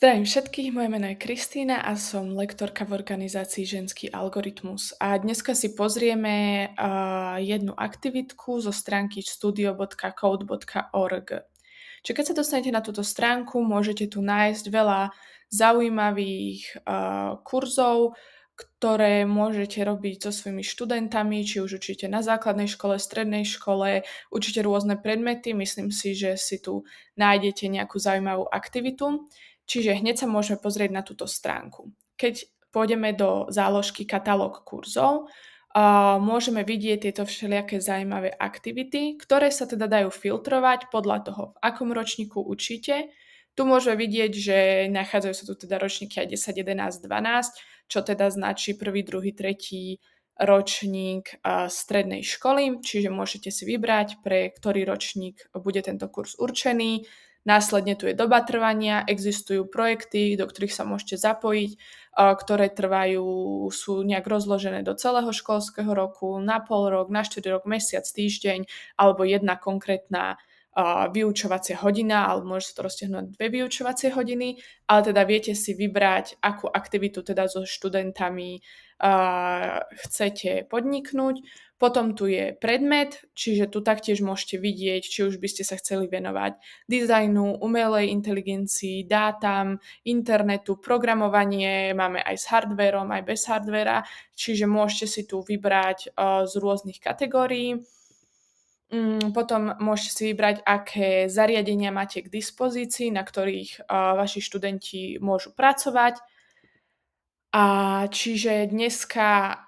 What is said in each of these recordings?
Zdravím všetkých, moje meno je Kristína a som lektorka v organizácii Ženský algoritmus. A dneska si pozrieme jednu aktivitku zo stránky studio.code.org. Čiže keď sa dostanete na túto stránku, môžete tu nájsť veľa zaujímavých kurzov, ktoré môžete robiť so svojimi študentami, či už učíte na základnej škole, strednej škole, učíte rôzne predmety. Myslím si, že si tu nájdete nejakú zaujímavú aktivitu. Čiže hneď sa môžeme pozrieť na túto stránku. Keď pôjdeme do záložky katalóg kurzov, môžeme vidieť tieto všelijaké zaujímavé aktivity, ktoré sa teda dajú filtrovať podľa toho, v akom ročníku učíte. Tu môžeme vidieť, že nachádzajú sa tu teda ročníky aj 10, 11, 12, čo teda značí 1., 2., 3. ročník strednej školy, čiže môžete si vybrať, pre ktorý ročník bude tento kurz určený. Následne tu je doba trvania, existujú projekty, do ktorých sa môžete zapojiť, ktoré sú nejak rozložené do celého školského roku, na pol rok, na 4 rok, mesiac, týždeň, alebo jedna konkrétna vyučovacia hodina, alebo môže sa to roztiahnuť na 2 vyučovacie hodiny, ale teda viete si vybrať, akú aktivitu teda so študentami chcete podniknúť. Potom tu je predmet, čiže tu taktiež môžete vidieť, či už by ste sa chceli venovať dizajnu, umelej inteligencii, dátam, internetu, programovanie, máme aj s hardvérom, aj bez hardvéra, čiže môžete si tu vybrať z rôznych kategórií. Potom môžete si vybrať, aké zariadenia máte k dispozícii, na ktorých vaši študenti môžu pracovať. A čiže dneska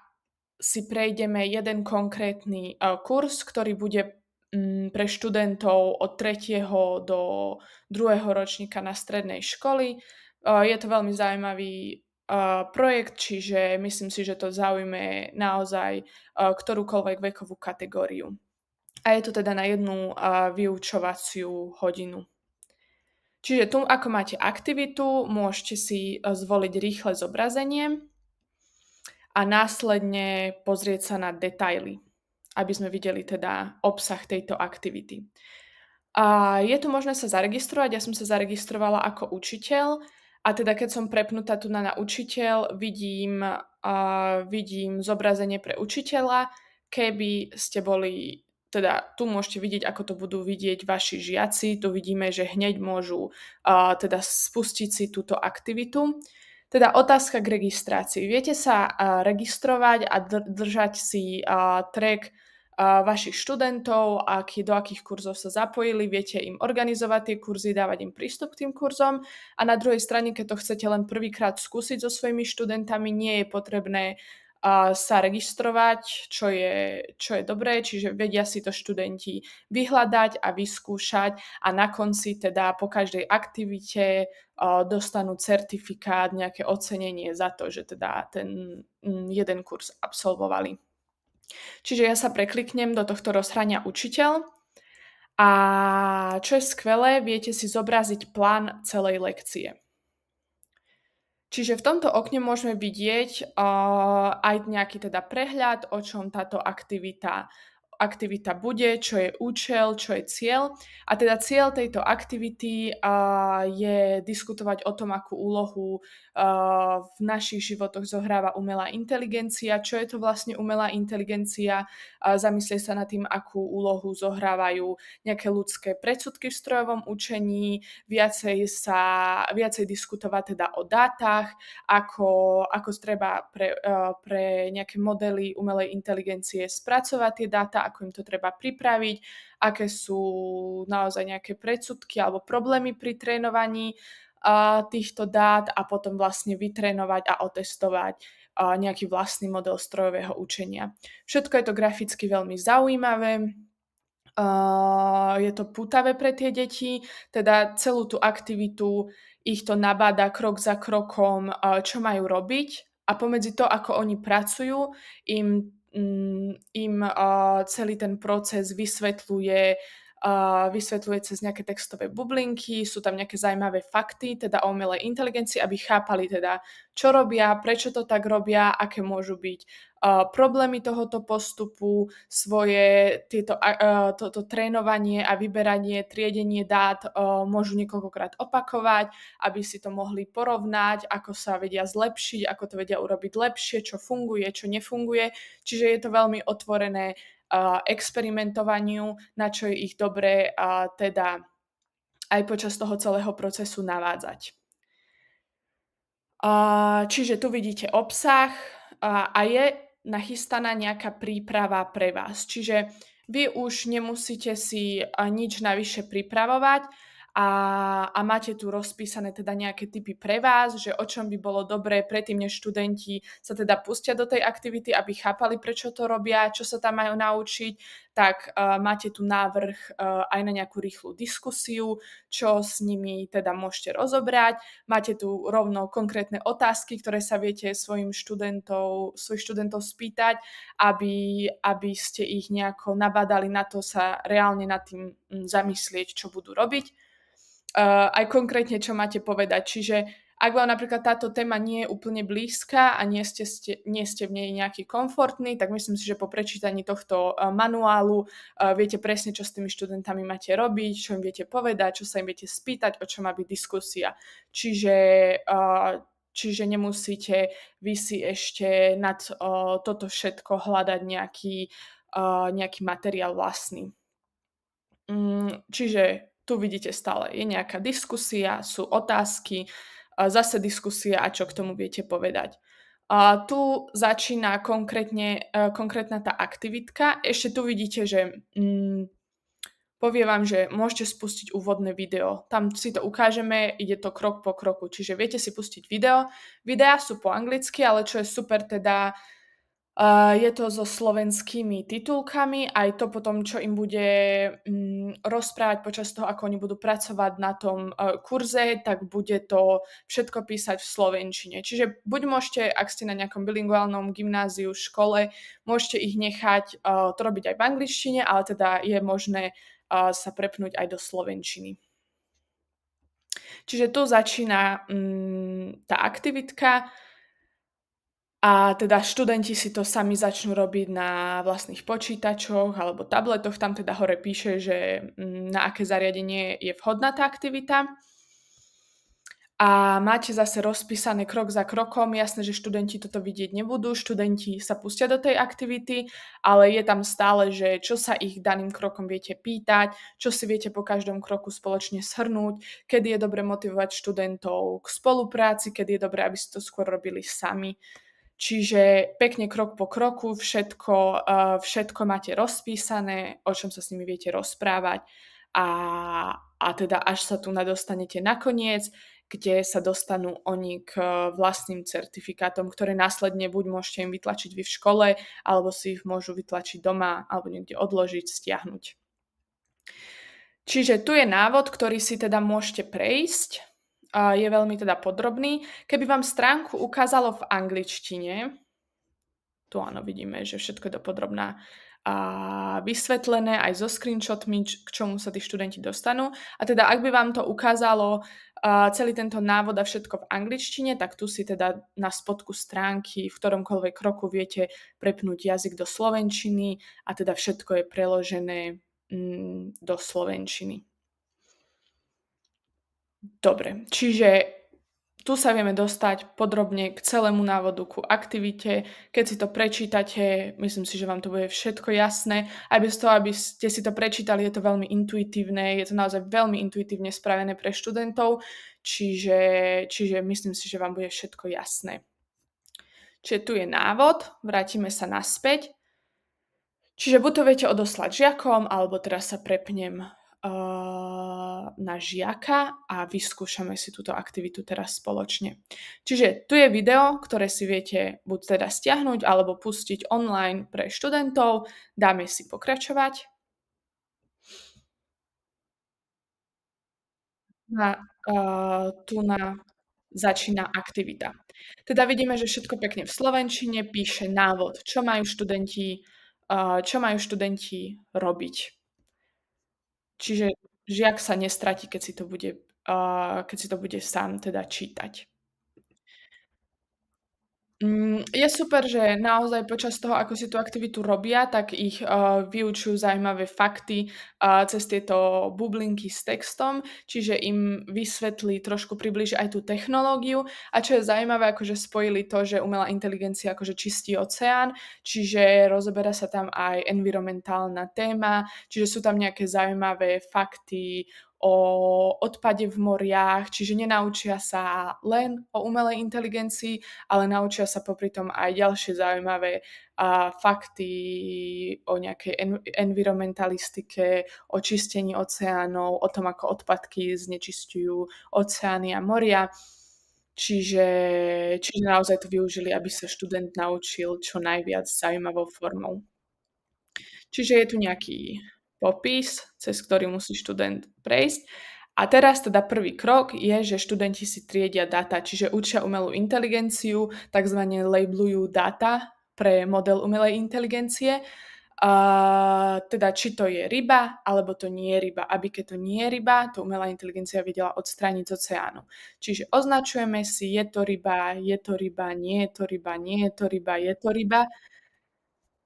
si prejdeme jeden konkrétny kurz, ktorý bude pre študentov od 3. do 2. ročníka na strednej školy. Je to veľmi zaujímavý projekt, čiže myslím si, že to zaujme naozaj ktorúkoľvek vekovú kategóriu. A je to teda na jednu vyučovaciu hodinu. Čiže tu, ako máte aktivitu, môžete si zvoliť rýchle zobrazenie a následne pozrieť sa na detaily, aby sme videli teda obsah tejto aktivity. Je tu možné sa zaregistrovať, ja som sa zaregistrovala ako učiteľ a teda keď som prepnutá tu na učiteľ, vidím zobrazenie pre učiteľa. Keby ste boli, teda tu môžete vidieť, ako to budú vidieť vaši žiaci, tu vidíme, že hneď môžu teda spustiť si túto aktivitu. Teda otázka k registrácii. Viete sa registrovať a držať si track vašich študentov, do akých kurzov sa zapojili, viete im organizovať tie kurzy, dávať im prístup k tým kurzom a na druhej strane, keď to chcete len prvýkrát skúsiť so svojimi študentami, nie je potrebné sa registrovať, čo je dobré, čiže vedia si to študenti vyhľadať a vyskúšať a na konci teda po každej aktivite dostanú certifikát, nejaké ocenenie za to, že teda ten jeden kurz absolvovali. Čiže ja sa prekliknem do tohto rozhrania učiteľ a čo je skvelé, viete si zobraziť plán celej lekcie. Čiže v tomto okne môžeme vidieť aj nejaký teda prehľad, o čom táto aktivita bude, čo je účel, čo je cieľ. A teda cieľ tejto aktivity je diskutovať o tom, akú úlohu v našich životoch zohráva umelá inteligencia, čo je to vlastne umelá inteligencia, zamyslieť sa nad tým, akú úlohu zohrávajú nejaké ľudské predsudky v strojovom učení, viacej diskutovať teda o dátach, ako treba pre nejaké modely umelej inteligencie spracovať tie dáta, ako im to treba pripraviť, aké sú naozaj nejaké predsudky alebo problémy pri trénovaní týchto dát a potom vlastne vytrénovať a otestovať nejaký vlastný model strojového učenia. Všetko je to graficky veľmi zaujímavé. Je to pútavé pre tie deti, teda celú tú aktivitu ich to nabáda krok za krokom, čo majú robiť a pomedzi to, ako oni pracujú, im celý ten proces vysvetľuje vysvetľuje cez nejaké textové bublinky, sú tam nejaké zaujímavé fakty, teda o umelej inteligencii, aby chápali teda, čo robia, prečo to tak robia, aké môžu byť problémy tohoto postupu, toto trénovanie a vyberanie, triedenie dát môžu niekoľkokrát opakovať, aby si to mohli porovnať, ako sa vedia zlepšiť, ako to vedia urobiť lepšie, čo funguje, čo nefunguje. Čiže je to veľmi otvorené experimentovaniu, na čo je ich dobré teda aj počas toho celého procesu navádzať. Čiže tu vidíte obsah a je nachystaná nejaká príprava pre vás. Čiže vy už nemusíte si nič navyše pripravovať a máte tu rozpísané teda nejaké tipy pre vás, že o čom by bolo dobré predtým, než študenti sa teda pustia do tej aktivity, aby chápali, prečo to robia, čo sa tam majú naučiť, tak máte tu návrh aj na nejakú rýchlu diskusiu, čo s nimi teda môžete rozobrať. Máte tu rovno konkrétne otázky, ktoré sa viete svojich študentov spýtať, aby ste ich nejako nabádali na to sa reálne nad tým zamyslieť, čo budú robiť. Aj konkrétne, čo máte povedať. Čiže ak vám napríklad táto téma nie je úplne blízka a nie ste v nej nejaký komfortný, tak myslím si, že po prečítaní tohto manuálu viete presne, čo s tými študentami máte robiť, čo im viete povedať, čo sa im viete spýtať, o čo má byť diskusia. Čiže nemusíte vy si ešte nad toto všetko hľadať nejaký materiál vlastný. Čiže tu vidíte stále, je nejaká diskusia, sú otázky, zase diskusia a čo k tomu viete povedať. Tu začína konkrétna tá aktivitka. Ešte tu vidíte, že povie vám, že môžete spustiť úvodné video. Tam si to ukážeme, ide to krok po kroku. Čiže viete si pustiť video. Videá sú po anglicky, ale čo je super teda, je to so slovenskými titulkami, aj to potom, čo im bude rozprávať počas toho, ako oni budú pracovať na tom kurze, tak bude to všetko písať v slovenčine. Čiže buď môžete, ak ste na nejakom bilingválnom gymnáziu, škole, môžete ich nechať to robiť aj v angličtine, ale teda je možné sa prepnúť aj do slovenčiny. Čiže tu začína tá aktivitka. A teda študenti si to sami začnú robiť na vlastných počítačoch alebo tabletoch. Tam teda hore píše, že na aké zariadenie je vhodná tá aktivita. A máte zase rozpísané krok za krokom. Jasné, že študenti toto vidieť nebudú. Študenti sa pustia do tej aktivity, ale je tam stále, že čo sa ich daným krokom viete pýtať, čo si viete po každom kroku spoločne shrnúť, kedy je dobre motivovať študentov k spolupráci, kedy je dobre, aby si to skôr robili sami. Čiže pekne krok po kroku, všetko máte rozpísané, o čom sa s nimi viete rozprávať a teda až sa tu nadostanete nakoniec, kde sa dostanú oni k vlastným certifikátom, ktoré následne buď môžete im vytlačiť vy v škole, alebo si ich môžu vytlačiť doma, alebo niekde odložiť, stiahnuť. Čiže tu je návod, ktorý si teda môžete prejsť. Je veľmi teda podrobný. Keby vám stránku ukázalo v angličtine, tu áno, vidíme, že všetko je dopodrobná vysvetlené aj so screenshotmi, k čomu sa tí študenti dostanú. A teda ak by vám to ukázalo celý tento návod a všetko v angličtine, tak tu si teda na spodku stránky v ktoromkoľvek kroku viete prepnúť jazyk do slovenčiny a teda všetko je preložené do slovenčiny. Dobre, čiže tu sa vieme dostať podrobne k celému návodu, ku aktivite. Keď si to prečítate, myslím si, že vám to bude všetko jasné. Aj bez toho, aby ste si to prečítali, je to veľmi intuitívne, je to naozaj veľmi intuitívne spravené pre študentov, čiže myslím si, že vám bude všetko jasné. Čiže tu je návod, vrátime sa naspäť. Čiže buď to viete odoslať žiakom, alebo teraz sa prepnem na žiaka a vyskúšame si túto aktivitu teraz spoločne. Čiže tu je video, ktoré si viete buď teda stiahnuť alebo pustiť online pre študentov. Dáme si pokračovať. Tu začína aktivita. Teda vidíme, že všetko pekne v slovenčine píše návod, čo majú študenti robiť. Čiže žiak sa nestratí, keď si to bude sám teda čítať. Je super, že naozaj počas toho, ako si tú aktivitu robia, tak ich, vyučujú zaujímavé fakty, cez tieto bublinky s textom, čiže im vysvetlí, trošku priblíži aj tú technológiu. A čo je zaujímavé, akože spojili to, že umelá inteligencia akože čistí oceán, čiže rozoberá sa tam aj environmentálna téma, čiže sú tam nejaké zaujímavé fakty o odpade v moriach, čiže nenaučia sa len o umelej inteligencii, ale naučia sa popri tom aj ďalšie zaujímavé fakty o nejakej environmentalistike, o čistení oceánov, o tom, ako odpadky znečisťujú oceány a moria. Čiže naozaj to využili, aby sa študent naučil čo najviac zaujímavou formou. Čiže je tu nejaký popis, cez ktorý musí študent prejsť. A teraz teda prvý krok je, že študenti si triedia dáta, čiže učia umelú inteligenciu, takzvané labelujú dáta pre model umelej inteligencie. Teda či to je ryba, alebo to nie je ryba. Aby keď to nie je ryba, to umelá inteligencia vedela odstrániť z oceánu. Čiže označujeme si, je to ryba, nie je to ryba, nie je to ryba, je to ryba.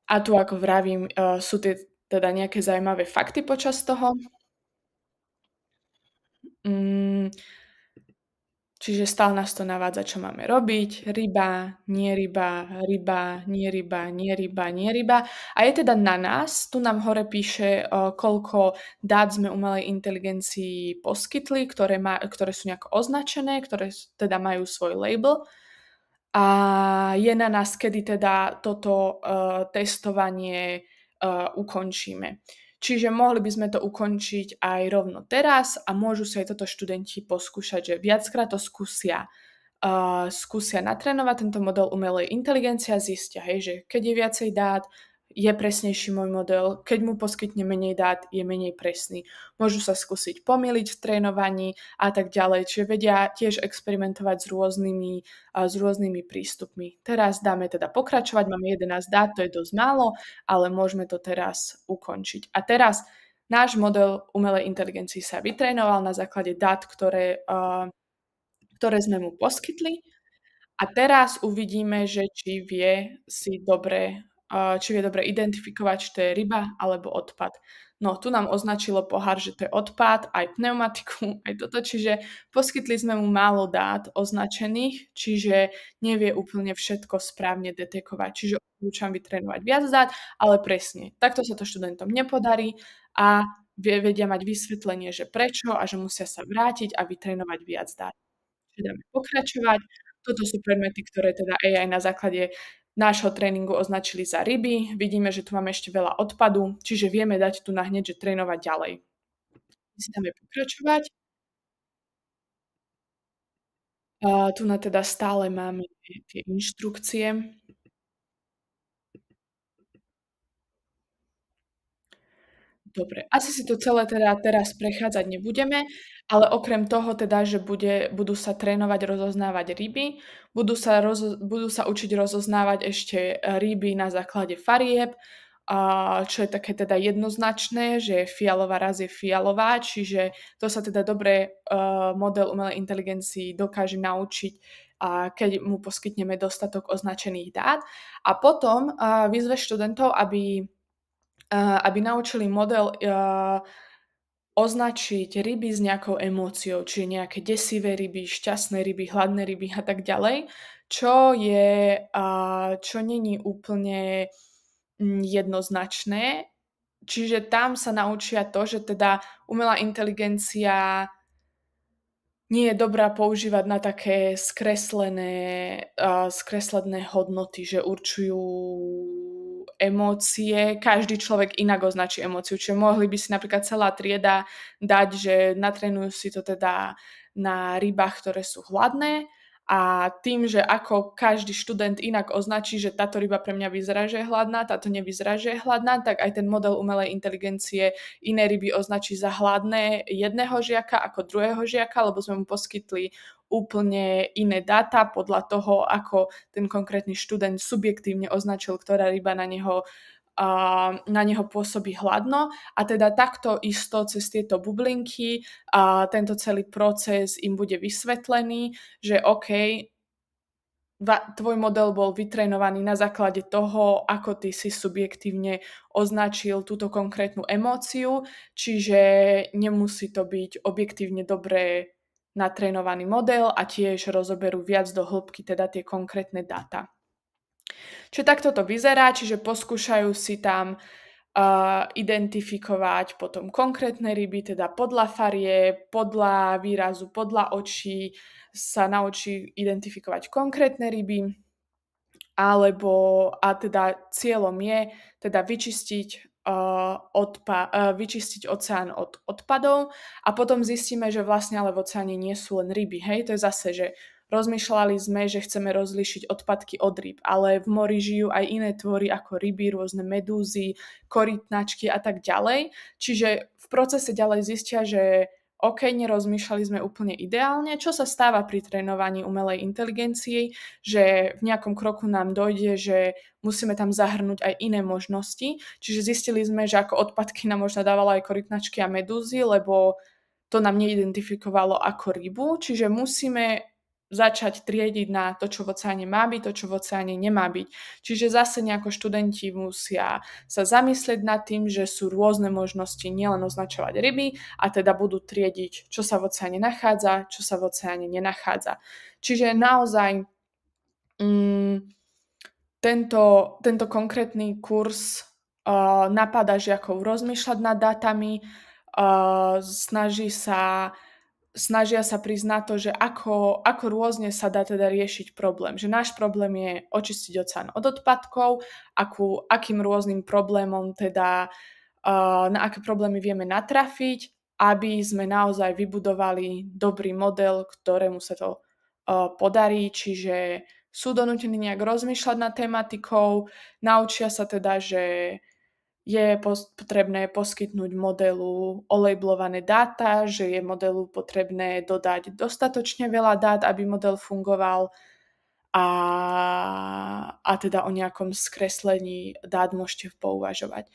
A tu, ako vravím, sú tie teda nejaké zaujímavé fakty počas toho. Mm, Čiže stále nás to navádza, čo máme robiť. Ryba, nie ryba, ryba, nie ryba, nie ryba, nie ryba. A je teda na nás, tu nám hore píše, koľko dát sme umelej inteligencii poskytli, ktoré sú nejako označené, ktoré teda majú svoj label. A je na nás, kedy teda toto testovanie ukončíme. Čiže mohli by sme to ukončiť aj rovno teraz a môžu si aj toto študenti poskúšať, že viackrát to skúsia natrénovať tento model umelej inteligencie a zistia, hej, že keď je viacej dát, je presnejší môj model, keď mu poskytne menej dát, je menej presný. Môžu sa skúsiť pomýliť v trénovaní a tak ďalej, čiže vedia tiež experimentovať s rôznymi prístupmi. Teraz dáme teda pokračovať, máme 11 dát, to je dosť málo, ale môžeme to teraz ukončiť. A teraz náš model umelej inteligencii sa vytrénoval na základe dát, ktoré sme mu poskytli. A teraz uvidíme, že či vie dobre identifikovať, či to je ryba alebo odpad. No, tu nám označilo pohár, že to je odpad, aj pneumatiku, aj toto, čiže poskytli sme mu málo dát označených, čiže nevie úplne všetko správne detekovať. Čiže odporúčam vytrénovať viac dát, ale presne. Takto sa to študentom nepodarí a vedia mať vysvetlenie, že prečo a že musia sa vrátiť a vytrénovať viac dát. Čiže dáme pokračovať. Toto sú predmety, ktoré teda AI na základe nášho tréningu označili za ryby. Vidíme, že tu máme ešte veľa odpadu, čiže vieme dať tu nahneď, že trénovať ďalej. Si dáme pokračovať. Tu na teda stále máme tie inštrukcie. Dobre, asi si to celé teda teraz prechádzať nebudeme, ale okrem toho teda, že budú sa trénovať rozoznávať ryby, budú sa učiť rozoznávať ešte ryby na základe farieb, čo je také teda jednoznačné, že fialová raz je fialová, čiže to sa teda dobre model umelej inteligencii dokáže naučiť, keď mu poskytneme dostatok označených dát. A potom vyzve študentov, aby naučili model označiť ryby s nejakou emóciou, čiže nejaké desivé ryby, šťastné ryby, hladné ryby a tak ďalej, čo není úplne jednoznačné. Čiže tam sa naučia to, že teda umelá inteligencia nie je dobrá používať na také skreslené hodnoty, že určujú emócie. Každý človek inak označí emóciu. Čiže mohli by si napríklad celá trieda dať, že natrénujú si to teda na rybách, ktoré sú hladné a tým, že ako každý študent inak označí, že táto ryba pre mňa vyzerá, že je hladná, táto nevyzerá, že je hladná, tak aj ten model umelej inteligencie iné ryby označí za hladné jedného žiaka ako druhého žiaka, lebo sme mu poskytli úplne iné dáta podľa toho, ako ten konkrétny študent subjektívne označil, ktorá ryba na neho na neho pôsobí hladno a teda takto isto cez tieto bublinky tento celý proces im bude vysvetlený, že OK, tvoj model bol vytrénovaný na základe toho, ako ty si subjektívne označil túto konkrétnu emóciu, čiže nemusí to byť objektívne dobre natrénovaný model a tiež rozoberú viac do hĺbky teda tie konkrétne dáta. Čiže takto to vyzerá, čiže poskúšajú si tam identifikovať potom konkrétne ryby, teda podľa farie, podľa výrazu, podľa očí sa naučí identifikovať konkrétne ryby, a teda cieľom je teda vyčistiť oceán od odpadov a potom zistíme, že vlastne ale v oceáne nie sú len ryby, hej, to je zase, že rozmýšľali sme, že chceme rozlíšiť odpadky od rýb, ale v mori žijú aj iné tvory ako ryby, rôzne medúzy, korytnačky a tak ďalej. Čiže v procese ďalej zistia, že OK, nerozmýšľali sme úplne ideálne, čo sa stáva pri trénovaní umelej inteligencie, že v nejakom kroku nám dojde, že musíme tam zahrnúť aj iné možnosti. Čiže zistili sme, že ako odpadky nám možno dávala aj korytnačky a medúzy, lebo to nám neidentifikovalo ako rybu, čiže musíme začať triediť na to, čo v oceáne má byť, to, čo v oceáne nemá byť. Čiže zase nejako študenti musia sa zamyslieť nad tým, že sú rôzne možnosti nielen označovať ryby a teda budú triediť, čo sa v oceáne nachádza, čo sa v oceáne nenachádza. Čiže naozaj tento konkrétny kurz napadá žiakov rozmýšľať nad dátami, snažia sa prísť na to, že ako rôzne sa dá teda riešiť problém. Že náš problém je očistiť oceán od odpadkov, akým rôznym problémom teda, na aké problémy vieme natrafiť, aby sme naozaj vybudovali dobrý model, ktorému sa to podarí, čiže sú donútení nejak rozmýšľať nad tematikou, naučia sa teda, že je potrebné poskytnúť modelu olejblované dáta, že je modelu potrebné dodať dostatočne veľa dát, aby model fungoval a teda o nejakom skreslení dát môžete pouvažovať.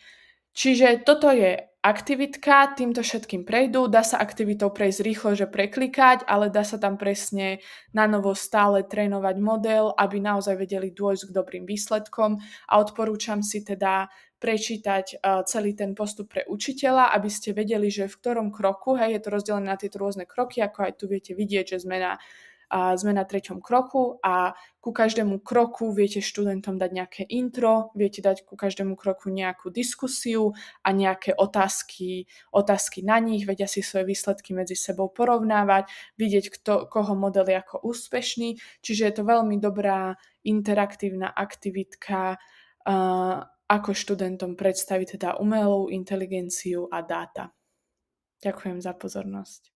Čiže toto je aktivitka, týmto všetkým prejdú, dá sa aktivitou prejsť rýchlo, že preklikať, ale dá sa tam presne na novo stále trénovať model, aby naozaj vedeli dôjsť k dobrým výsledkom a odporúčam si teda prečítať celý ten postup pre učiteľa, aby ste vedeli, že v ktorom kroku, hej, je to rozdelené na tieto rôzne kroky, ako aj tu viete vidieť, že sme na 3. kroku a ku každému kroku viete študentom dať nejaké intro, viete dať ku každému kroku nejakú diskusiu a nejaké otázky na nich, vedia si svoje výsledky medzi sebou porovnávať, vidieť, koho model je ako úspešný, čiže je to veľmi dobrá interaktívna aktivitka, ako študentom predstaviť teda umelú inteligenciu a dáta. Ďakujem za pozornosť.